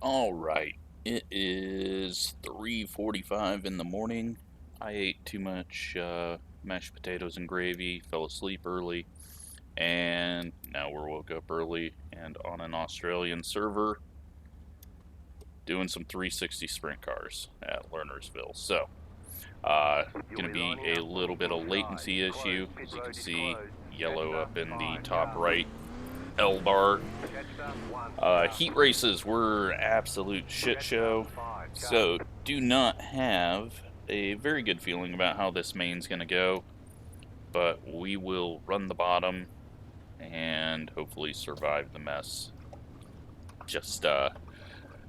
All right, it is 3:45 in the morning. I ate too much mashed potatoes and gravy, fell asleep early, and now we're woke up early and on an Australian server doing some 360 sprint cars at Lernerville. So, gonna be a little bit of latency issue, as you can see, yellow up in the top right L bar. Heat races were absolute shit show, so do not have a very good feeling about how this main's going to go, but we will run the bottom and hopefully survive the mess. Just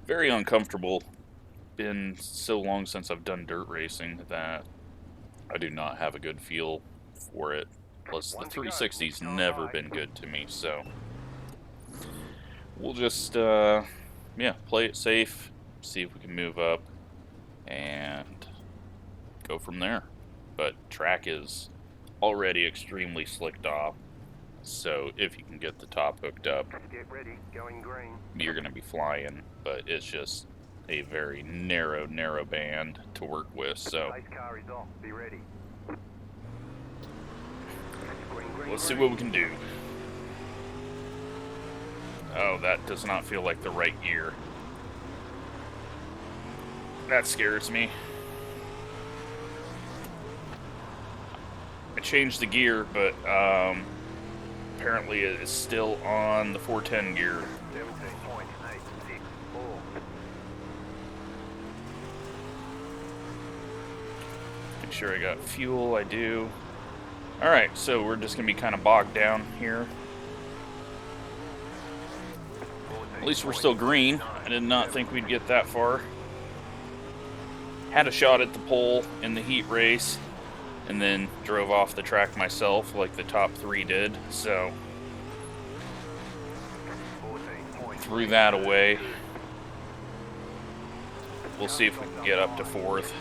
very uncomfortable. Been so long since I've done dirt racing that I do not have a good feel for it. Plus, the 360's never been good to me, so we'll just, yeah, play it safe, see if we can move up, and go from there. But track is already extremely slicked off, so if you can get the top hooked up, get ready, going green. You're going to be flying, but it's just a very narrow band to work with, so Pace car is off, be ready. Let's see what we can do. Oh, that does not feel like the right gear. That scares me. I changed the gear, but apparently it is still on the 410 gear. 17.864. Make sure I got fuel, I do. Alright, so we're just going to be kind of bogged down here. At least we're still green. I did not think we'd get that far. Had a shot at the pole in the heat race, and then drove off the track myself like the top three did, so threw that away. We'll see if we can get up to fourth.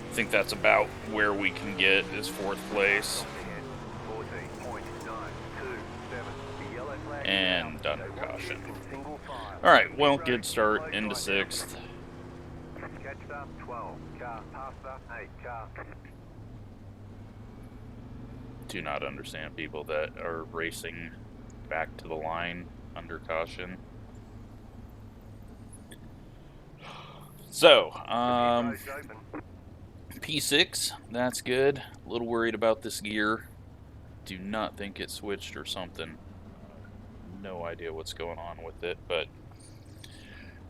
I think that's about where we can get is fourth place. And done with caution. Alright, well, good start into sixth. Do not understand people that are racing back to the line under caution. So, P6, that's good. A little worried about this gear. Do not think it switched or something. No idea what's going on with it, but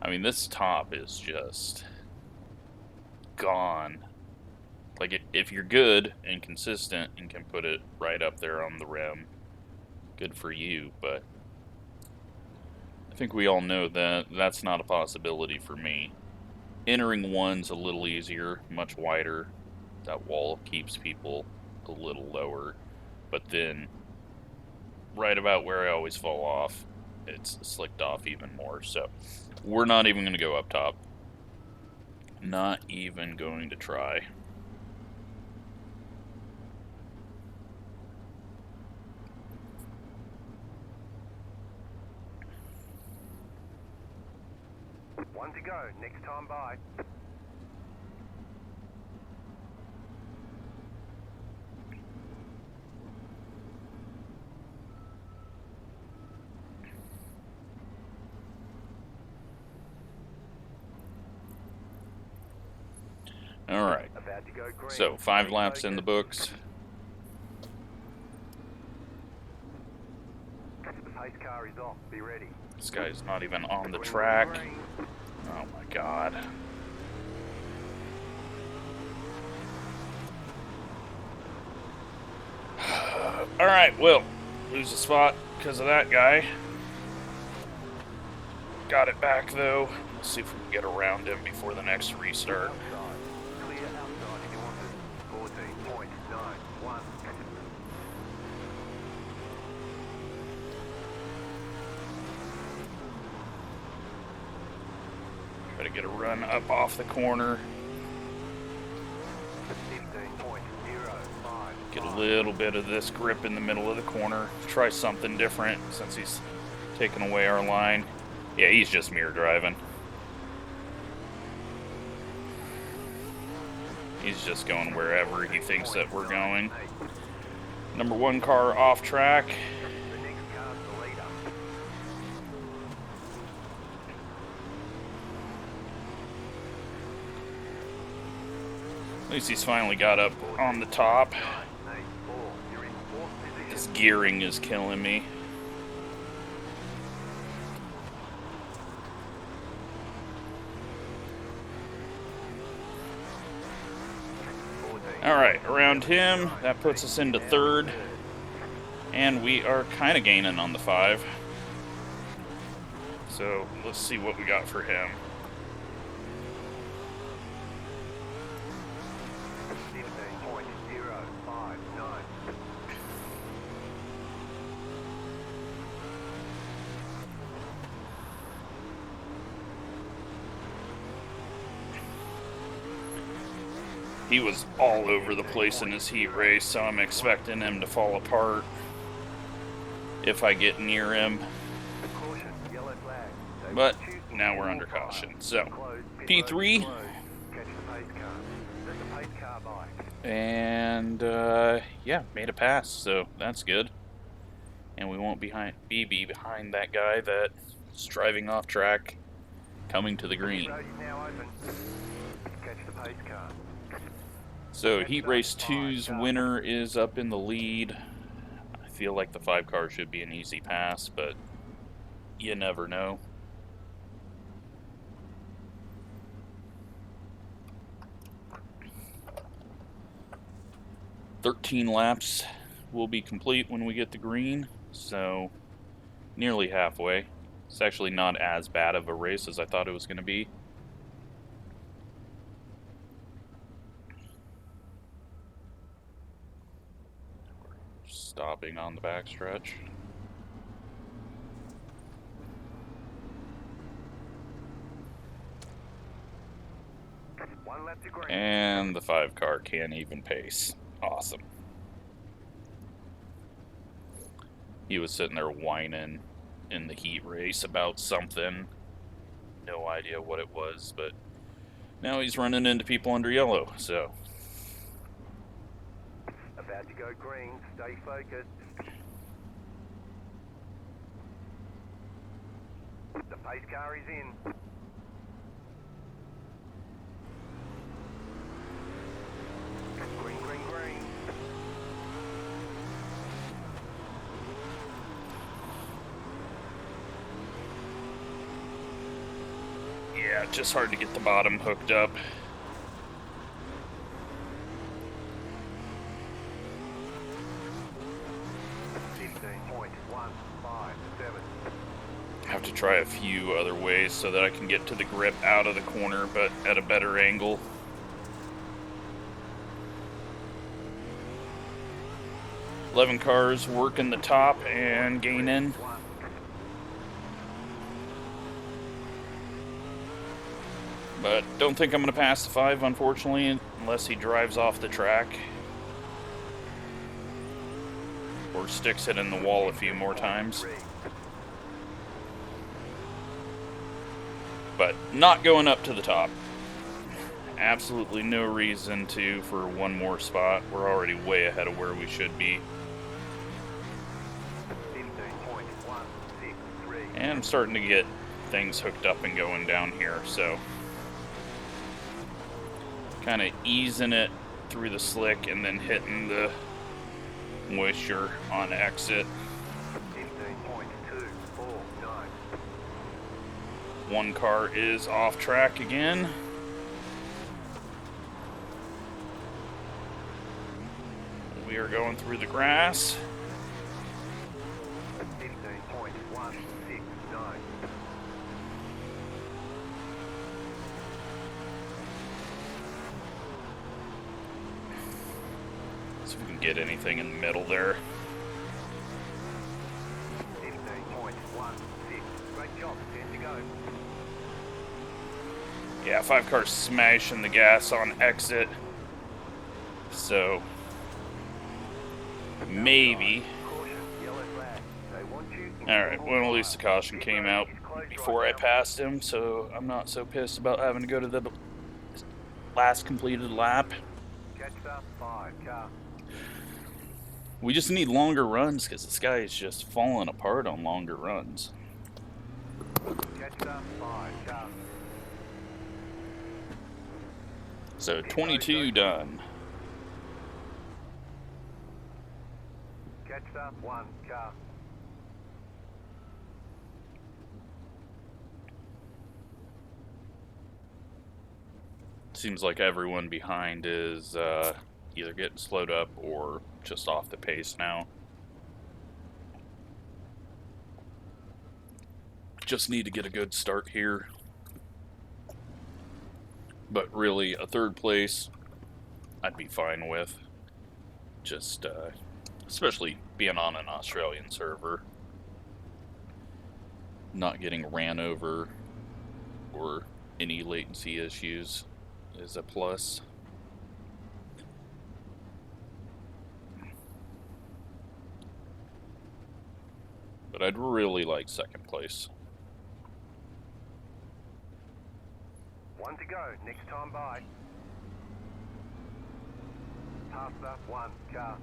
I mean, this top is just gone. Like, if you're good and consistent and can put it right up there on the rim, good for you, but I think we all know that that's not a possibility for me. Entering one's a little easier, much wider. That wall keeps people a little lower, but then right about where I always fall off, it's slicked off even more. So we're not even going to go up top. Not even going to try. One to go, next time by. Alright, so 5 laps in the books. The pace car is off, be ready. This guy's not even on the track. Oh my god. Alright, well, lose a spot because of that guy. Got it back though. Let's see if we can get around him before the next restart. Clear outside if you want it. 14.91. Try to get a run up off the corner. 15.05. Get a little bit of this grip in the middle of the corner. Try something different since he's taking away our line. Yeah, he's just mirror driving. He's just going wherever he thinks that we're going. Number 1 car off track. The next car's the leader. At least he's finally got up on the top. 8-4. You're in 4th This position. gearing is killing me. Alright, around him, that puts us into 3rd. And we are kind of gaining on the 5. So, let's see what we got for him. 15.059. He was all over the place in his heat race, so I'm expecting him to fall apart if I get near him. Caution, yellow flag. But now we're under caution. So, P3. Catch the pace car. Let the pace car by. And, yeah, made a pass, so that's good. And we won't be behind that guy that's driving off track, coming to the green. Road is now open. Catch the pace car. So, Heat Race 2's winner is up in the lead. I feel like the 5 car should be an easy pass, but you never know. "13 laps will be complete when we get the green, so nearly halfway. It's actually not as bad of a race as I thought it was going to be. Stopping on the backstretch. One lap to green. And the 5 car can't even pace. Awesome. He was sitting there whining in the heat race about something. No idea what it was, but now he's running into people under yellow, so. About to go green. Stay focused. The pace car is in. Green, green, green. Yeah, just hard to get the bottom hooked up. Have to try a few other ways so that I can get to the grip out of the corner, but at a better angle. "11 cars working the top and gaining. But don't think I'm going to pass the 5, unfortunately, unless he drives off the track. Or sticks it in the wall a few more times. But not going up to the top. Absolutely no reason to for one more spot. We're already way ahead of where we should be. And I'm starting to get things hooked up and going down here, so kind of easing it through the slick and then hitting the moisture on exit. 1 car is off track again. We are going through the grass. 15.169. See if we can get anything in the middle there. 15.16. Great job. 10 to go. Yeah, 5 cars smashing the gas on exit. So maybe. Caution, yellow flag. They want you in Alright, single well, at least file. the caution Pit came road out is closed before right I now. passed him, so I'm not so pissed about having to go to the last completed lap. Catch up, 5 car. We just need longer runs because this guy is just falling apart on longer runs. Catch up, 5 car. So Pit road 22 goes done. Catch up, 1 car. Seems like everyone behind is either getting slowed up or just off the pace now. Just need to get a good start here. But really, a third place, I'd be fine with. Just, especially being on an Australian server. Not getting ran over or any latency issues is a plus. But I'd really like second place. 1 to go, next time by. Pass up, 1 car.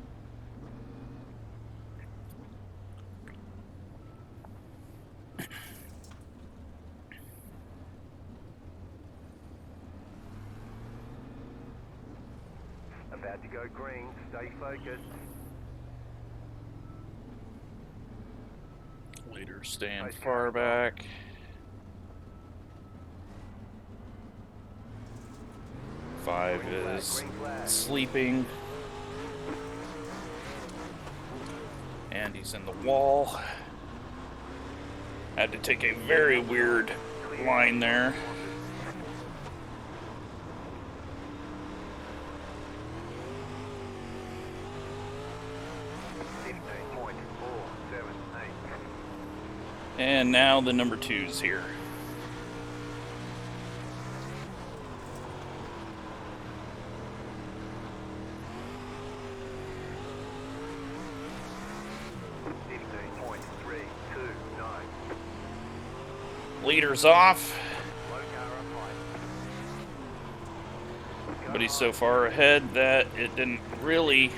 About to go green, stay focused. Leader staying far back. Five is sleeping. And he's in the wall. Had to take a very weird line there. And now the number 2's here. Leader's off. But he's so far ahead that it didn't really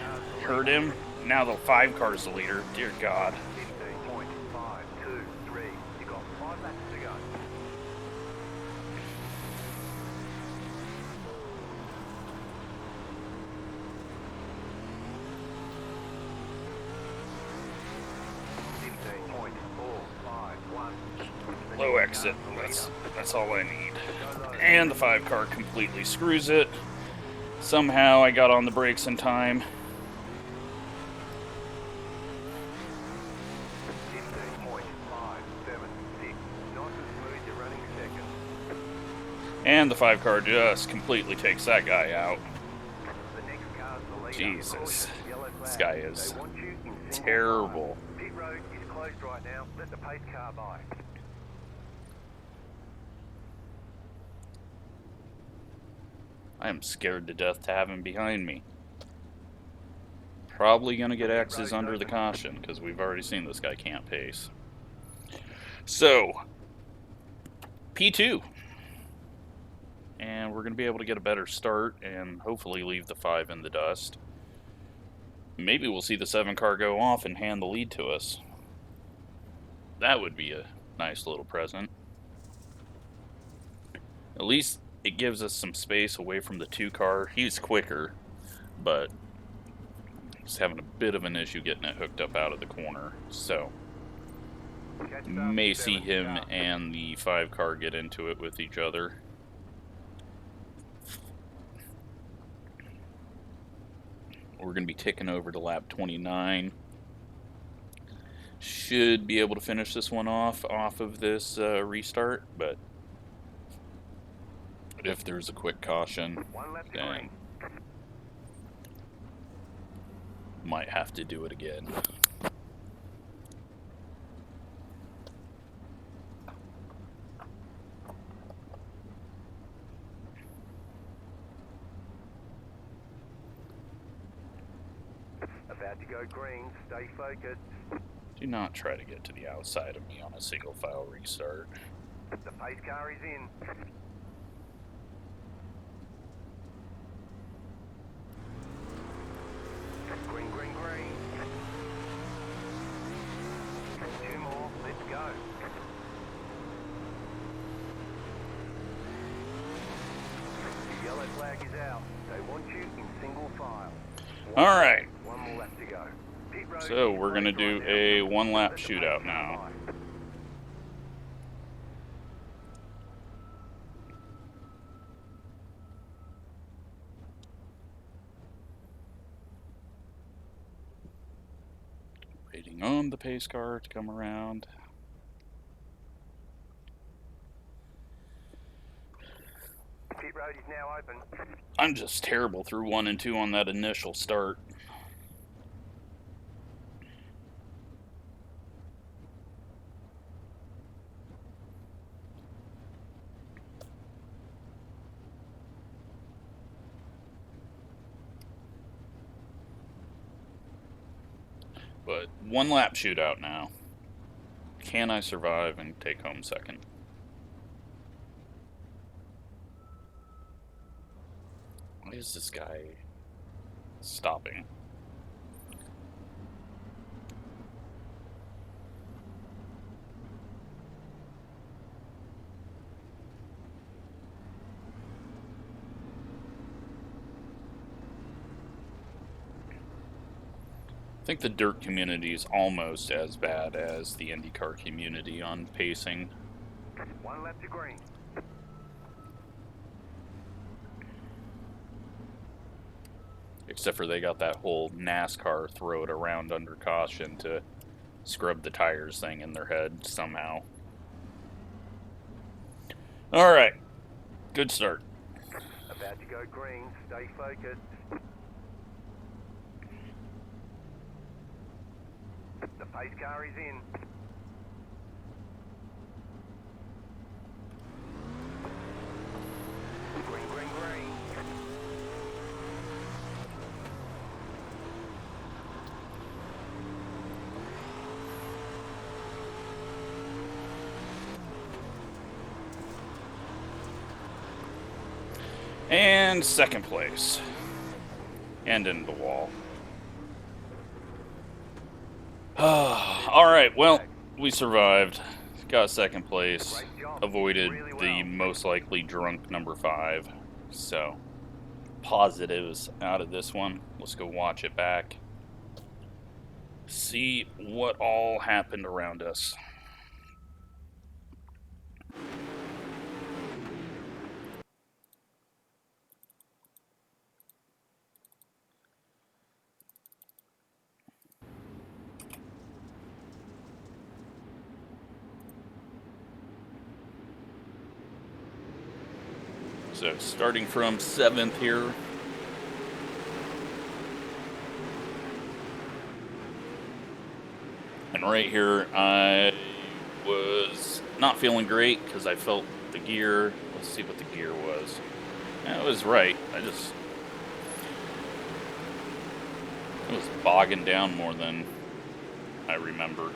hurt him. Now the 5 car's the leader. Dear God. 15.523. You got 5 laps to go. Low exit. That's all I need. And the 5 car completely screws it. Somehow I got on the brakes in time. And the 5 car just completely takes that guy out. Jesus. This guy is terrible. Pit road is closed right now. Let the pace car by. I am scared to death to have him behind me. Probably going to get X's under the caution because we've already seen this guy can't pace. So, P2. And we're going to be able to get a better start and hopefully leave the 5 in the dust. Maybe we'll see the 7 car go off and hand the lead to us. That would be a nice little present. At least it gives us some space away from the 2 car. He's quicker, but he's having a bit of an issue getting it hooked up out of the corner. So, may see him and the 5 car get into it with each other. We're going to be ticking over to lap 29. Should be able to finish this one off of this restart, but if there's a quick caution, then might have to do it again. About to go green, stay focused. Do not try to get to the outside of me on a single file restart. The pace car is in. Green, green, green. 2 more, let's go. The yellow flag is out. They want you in single file. Alright. 1 more lap to go. Pit road So is we're going to closed do right a now. one-lap Let the shootout pace now. car by. Waiting on the pace car to come around. Pit road is now open. I'm just terrible through 1 and 2 on that initial start. But one lap shootout now. Can I survive and take home second? Why is this guy stopping? I think the dirt community is almost as bad as the IndyCar community on pacing. 1 lap to green. Except for they got that whole NASCAR throw it around under caution to scrub the tires thing in their head somehow. Alright, good start. About to go green, stay focused. The pace car is in. Green, green, green. And second place. And into the wall. Alright, well, we survived. Got second place. Avoided the most likely drunk number 5. So, positives out of this one. Let's go watch it back. See what all happened around us. So, starting from 7th here. And right here, I was not feeling great because I felt the gear. Let's see what the gear was. It was right. It was bogging down more than I remember.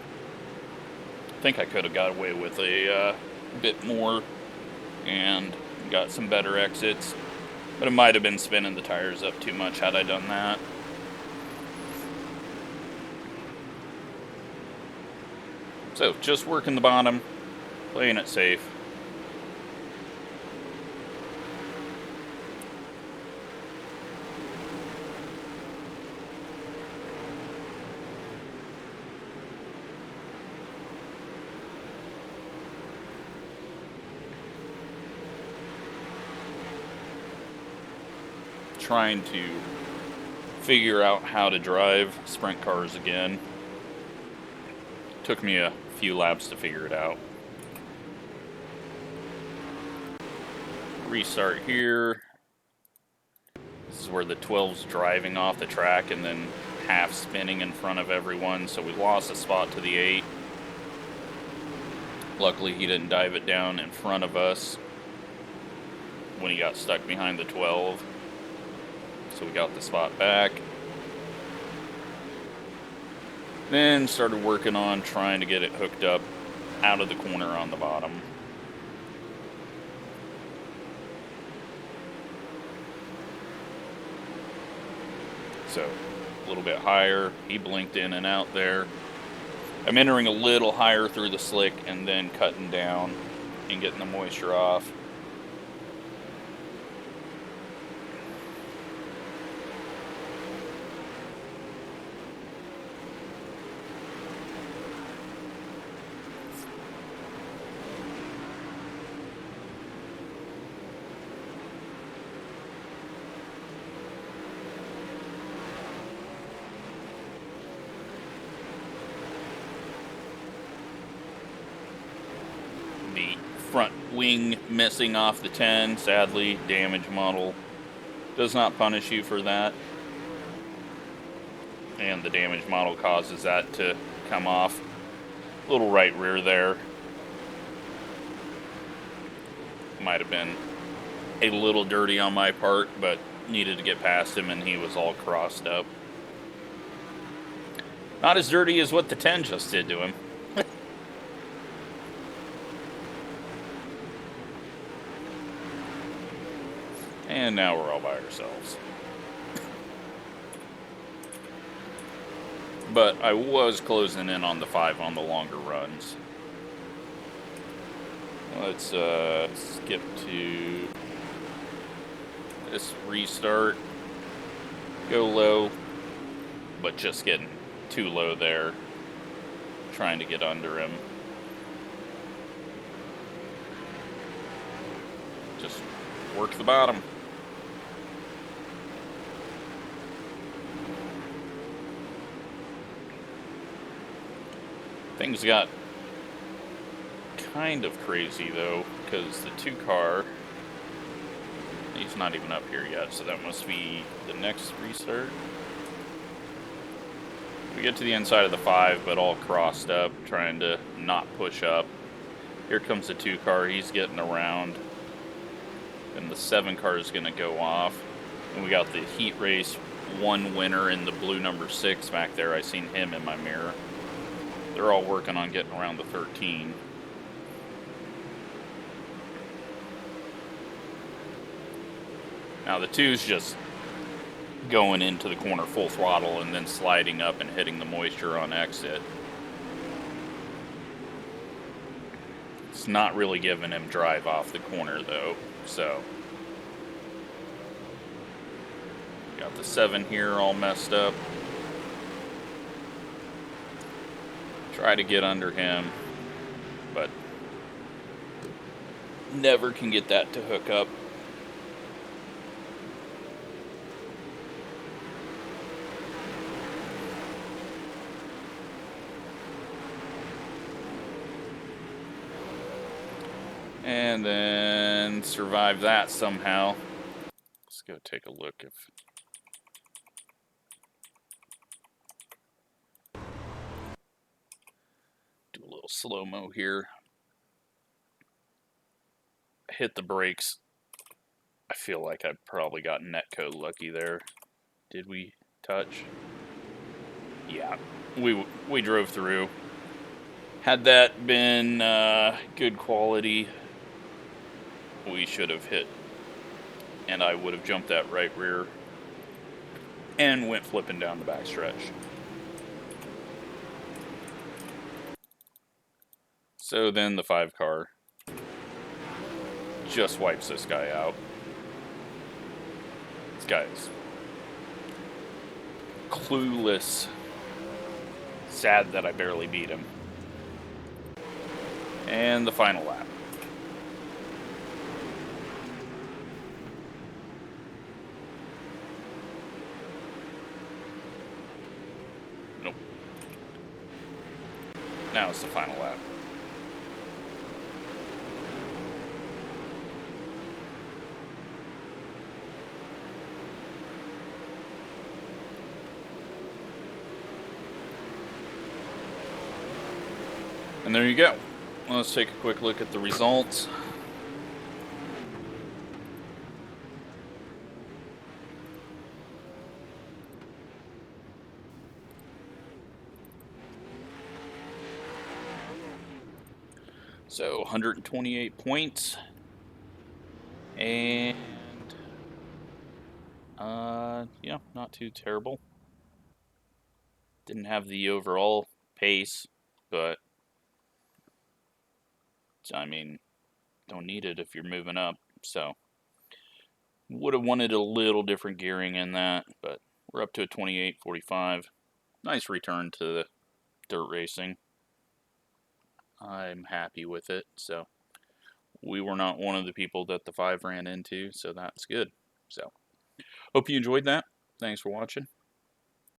I think I could have got away with a bit more and got some better exits, but it might have been spinning the tires up too much had I done that. So, just working the bottom, playing it safe. Trying to figure out how to drive sprint cars again. Took me a few laps to figure it out. Restart here. This is where the 12's driving off the track and then half spinning in front of everyone, so we lost a spot to the 8. Luckily he didn't dive it down in front of us when he got stuck behind the 12. So we got the spot back. Then started working on trying to get it hooked up out of the corner on the bottom. So, a little bit higher. He blinked in and out there. I'm entering a little higher through the slick and then cutting down and getting the moisture off. The front wing missing off the 10, sadly, damage model does not punish you for that. And the damage model causes that to come off. Little right rear there. Might have been a little dirty on my part, but needed to get past him and he was all crossed up. Not as dirty as what the 10 just did to him. And now we're all by ourselves. But I was closing in on the 5 on the longer runs. Let's skip to this restart. Go low, but just getting too low there. Trying to get under him. Just work the bottom. Things got kind of crazy though, because the 2 car, he's not even up here yet, so that must be the next restart. We get to the inside of the 5, but all crossed up, trying to not push up. Here comes the 2 car, he's getting around. And the 7 car is going to go off. And we got the heat race 1 winner in the blue number 6 back there. I seen him in my mirror. They're all working on getting around the 13. Now the 2's just going into the corner full throttle and then sliding up and hitting the moisture on exit. It's not really giving him drive off the corner though, so. Got the 7 here all messed up. Try to get under him, but never can get that to hook up. And then survive that somehow. Let's go take a look if... Do a little slow-mo here. Hit the brakes. I feel like I probably got netcode lucky there. Did we touch? Yeah, we drove through. Had that been good quality, we should have hit. And I would have jumped that right rear and went flipping down the backstretch. So then the 5 car just wipes this guy out. This guy's clueless. Sad that I barely beat him. And the final lap. Nope. Now it's the final lap. And there you go. Let's take a quick look at the results. So 128 points, and yeah, not too terrible. Didn't have the overall pace, but I mean, don't need it if you're moving up. So would have wanted a little different gearing in that, but we're up to a 28.45. Nice return to the dirt racing. I'm happy with it. So we were not one of the people that the 5 ran into, so that's good. So hope you enjoyed that. Thanks for watching.